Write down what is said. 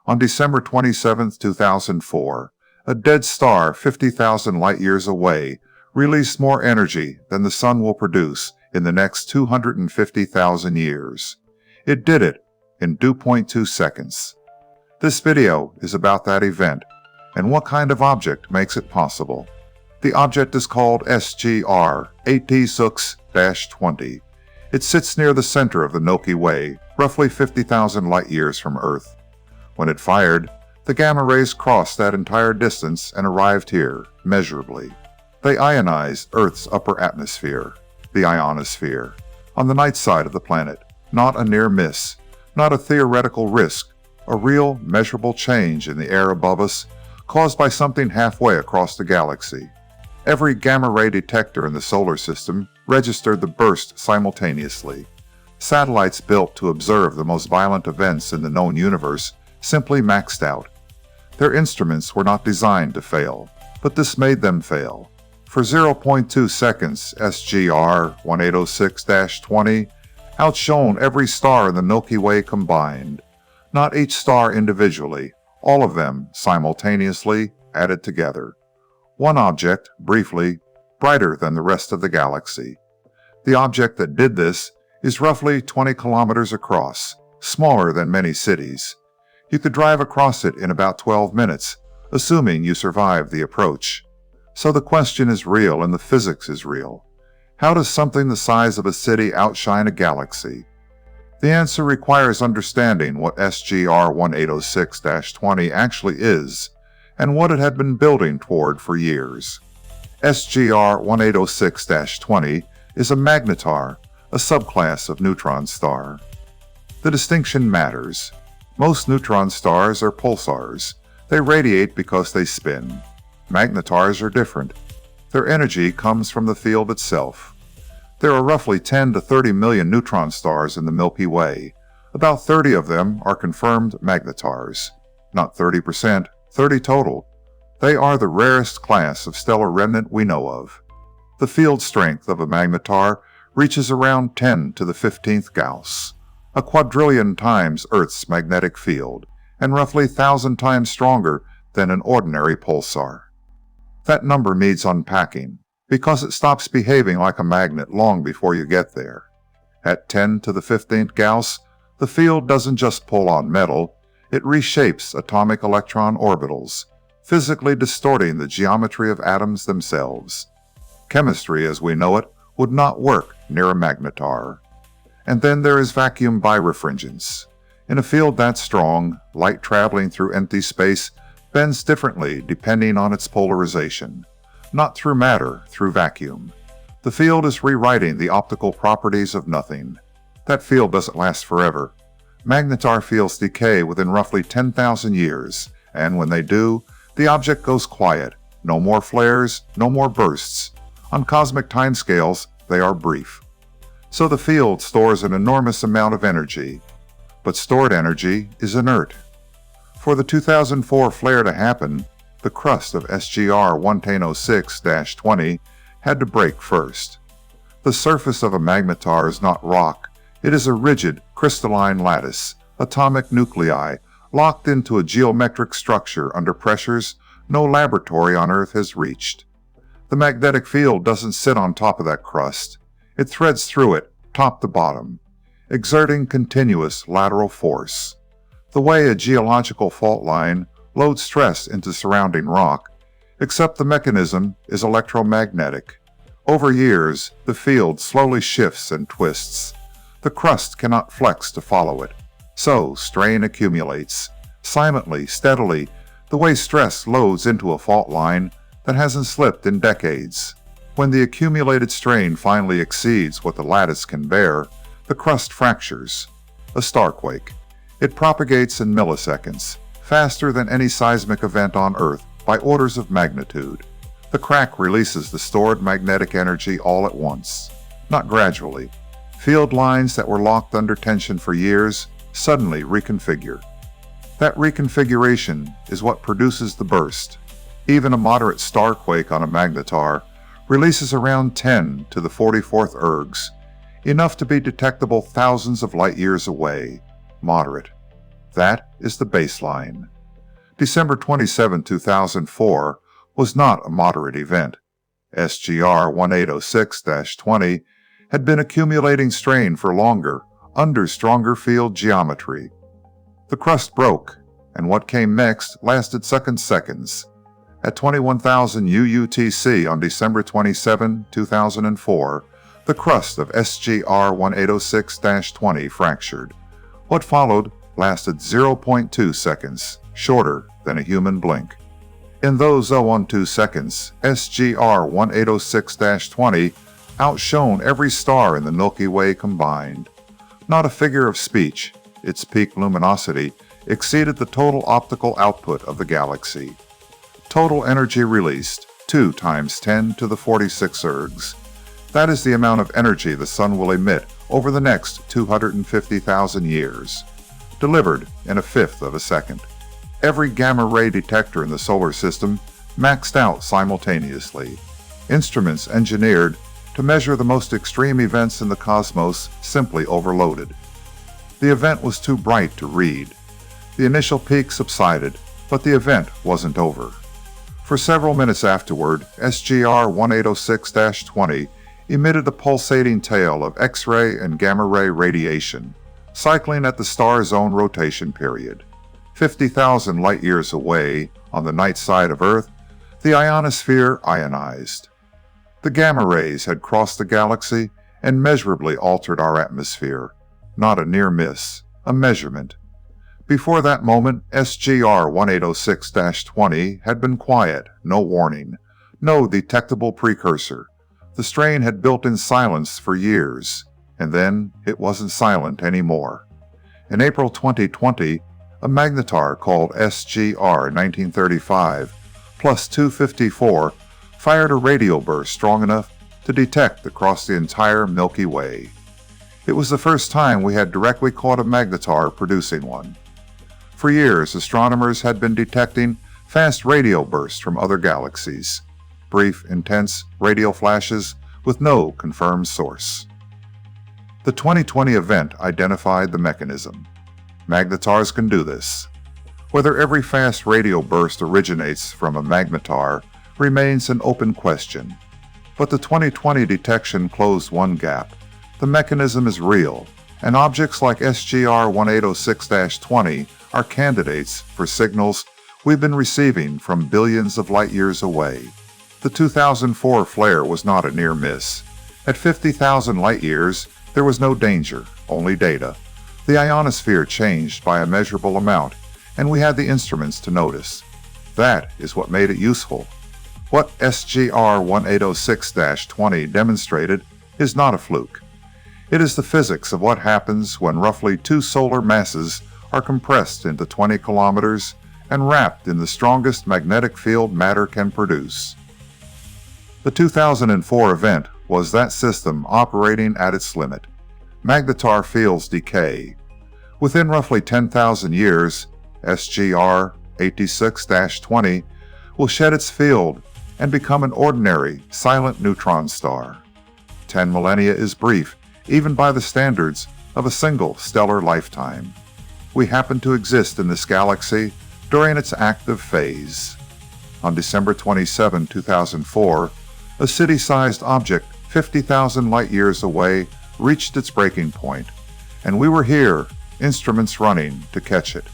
On December 27, 2004, a dead star 50,000 light-years away released more energy than the Sun will produce in the next 250,000 years. It did it in 2.2 seconds. This video is about that event and what kind of object makes it possible. The object is called SGR 8T6-20. It sits near the center of the Milky Way, roughly 50,000 light-years from Earth. When it fired, the gamma rays crossed that entire distance and arrived here, measurably. They ionized Earth's upper atmosphere, the ionosphere, on the night side of the planet. Not a near miss, not a theoretical risk, a real, measurable change in the air above us caused by something halfway across the galaxy. Every gamma-ray detector in the solar system registered the burst simultaneously. Satellites built to observe the most violent events in the known universe simply maxed out. Their instruments were not designed to fail, but this made them fail. For 0.2 seconds, SGR 1806-20 outshone every star in the Milky Way combined. Not each star individually, all of them simultaneously added together. One object, briefly, brighter than the rest of the galaxy. The object that did this is roughly 20 kilometers across, smaller than many cities. You could drive across it in about 12 minutes, assuming you survive the approach. So the question is real and the physics is real. How does something the size of a city outshine a galaxy? The answer requires understanding what SGR 1806-20 actually is, and what it had been building toward for years. SGR 1806-20 is a magnetar, a subclass of neutron star. The distinction matters. Most neutron stars are pulsars. They radiate because they spin. Magnetars are different. Their energy comes from the field itself. There are roughly 10 to 30 million neutron stars in the Milky Way. About 30 of them are confirmed magnetars. Not 30%, 30 total. They are the rarest class of stellar remnant we know of. The field strength of a magnetar reaches around 10 to the 15th Gauss, a quadrillion times Earth's magnetic field, and roughly 1,000 times stronger than an ordinary pulsar. That number needs unpacking, because it stops behaving like a magnet long before you get there. At 10 to the 15th Gauss, the field doesn't just pull on metal, it reshapes atomic electron orbitals, physically distorting the geometry of atoms themselves. Chemistry as we know it would not work near a magnetar. And then there is vacuum birefringence. In a field that strong, light traveling through empty space bends differently depending on its polarization. Not through matter, through vacuum. The field is rewriting the optical properties of nothing. That field doesn't last forever. Magnetar fields decay within roughly 10,000 years, and when they do, the object goes quiet. No more flares, no more bursts. On cosmic timescales, they are brief. So the field stores an enormous amount of energy. But stored energy is inert. For the 2004 flare to happen, the crust of SGR 1806-20 had to break first. The surface of a magnetar is not rock. It is a rigid, crystalline lattice, atomic nuclei, locked into a geometric structure under pressures no laboratory on Earth has reached. The magnetic field doesn't sit on top of that crust. It threads through it, top to bottom, exerting continuous lateral force. The way a geological fault line loads stress into surrounding rock, except the mechanism is electromagnetic. Over years, the field slowly shifts and twists. The crust cannot flex to follow it. So, strain accumulates, silently, steadily, the way stress loads into a fault line that hasn't slipped in decades. When the accumulated strain finally exceeds what the lattice can bear, the crust fractures. A starquake. It propagates in milliseconds, faster than any seismic event on Earth by orders of magnitude. The crack releases the stored magnetic energy all at once, not gradually. Field lines that were locked under tension for years suddenly reconfigure. That reconfiguration is what produces the burst. Even a moderate starquake on a magnetar releases around 10 to the 44th ergs, enough to be detectable thousands of light years away. Moderate. That is the baseline. December 27, 2004 was not a moderate event. SGR 1806-20 had been accumulating strain for longer under stronger field geometry. The crust broke, and what came next lasted seconds. At 21,000 UUTC on December 27, 2004, the crust of SGR 1806-20 fractured. What followed lasted 0.2 seconds, shorter than a human blink. In those 0.12 seconds, SGR 1806-20 outshone every star in the Milky Way combined. Not a figure of speech, its peak luminosity exceeded the total optical output of the galaxy. Total energy released, 2 × 10 to the 46 ergs. That is the amount of energy the Sun will emit over the next 250,000 years. Delivered in a fifth of a second. Every gamma-ray detector in the solar system maxed out simultaneously. Instruments engineered to measure the most extreme events in the cosmos simply overloaded. The event was too bright to read. The initial peak subsided, but the event wasn't over. For several minutes afterward, SGR 1806-20 emitted a pulsating tail of X-ray and gamma-ray radiation, cycling at the star's own rotation period. 50,000 light-years away, on the night side of Earth, the ionosphere ionized. The gamma rays had crossed the galaxy and measurably altered our atmosphere. Not a near miss, a measurement. Before that moment, SGR 1806-20 had been quiet, no warning, no detectable precursor. The strain had built in silence for years, and then it wasn't silent anymore. In April 2020, a magnetar called SGR 1935 plus 254 fired a radio burst strong enough to detect across the entire Milky Way. It was the first time we had directly caught a magnetar producing one. For years, astronomers had been detecting fast radio bursts from other galaxies, brief, intense radio flashes with no confirmed source. The 2020 event identified the mechanism. Magnetars can do this. Whether every fast radio burst originates from a magnetar remains an open question. But the 2020 detection closed one gap. The mechanism is real, and objects like SGR 1806-20 are candidates for signals we've been receiving from billions of light-years away. The 2004 flare was not a near miss. At 50,000 light-years, there was no danger, only data. The ionosphere changed by a measurable amount, and we had the instruments to notice. That is what made it useful. What SGR 1806-20 demonstrated is not a fluke. It is the physics of what happens when roughly 2 solar masses are compressed into 20 kilometers and wrapped in the strongest magnetic field matter can produce. The 2004 event was that system operating at its limit. Magnetar fields decay. Within roughly 10,000 years, SGR 86-20 will shed its field and become an ordinary, silent neutron star. 10 millennia is brief, even by the standards of a single stellar lifetime. We happen to exist in this galaxy during its active phase. On December 27, 2004, a city-sized object 50,000 light-years away reached its breaking point, and we were here, instruments running, to catch it.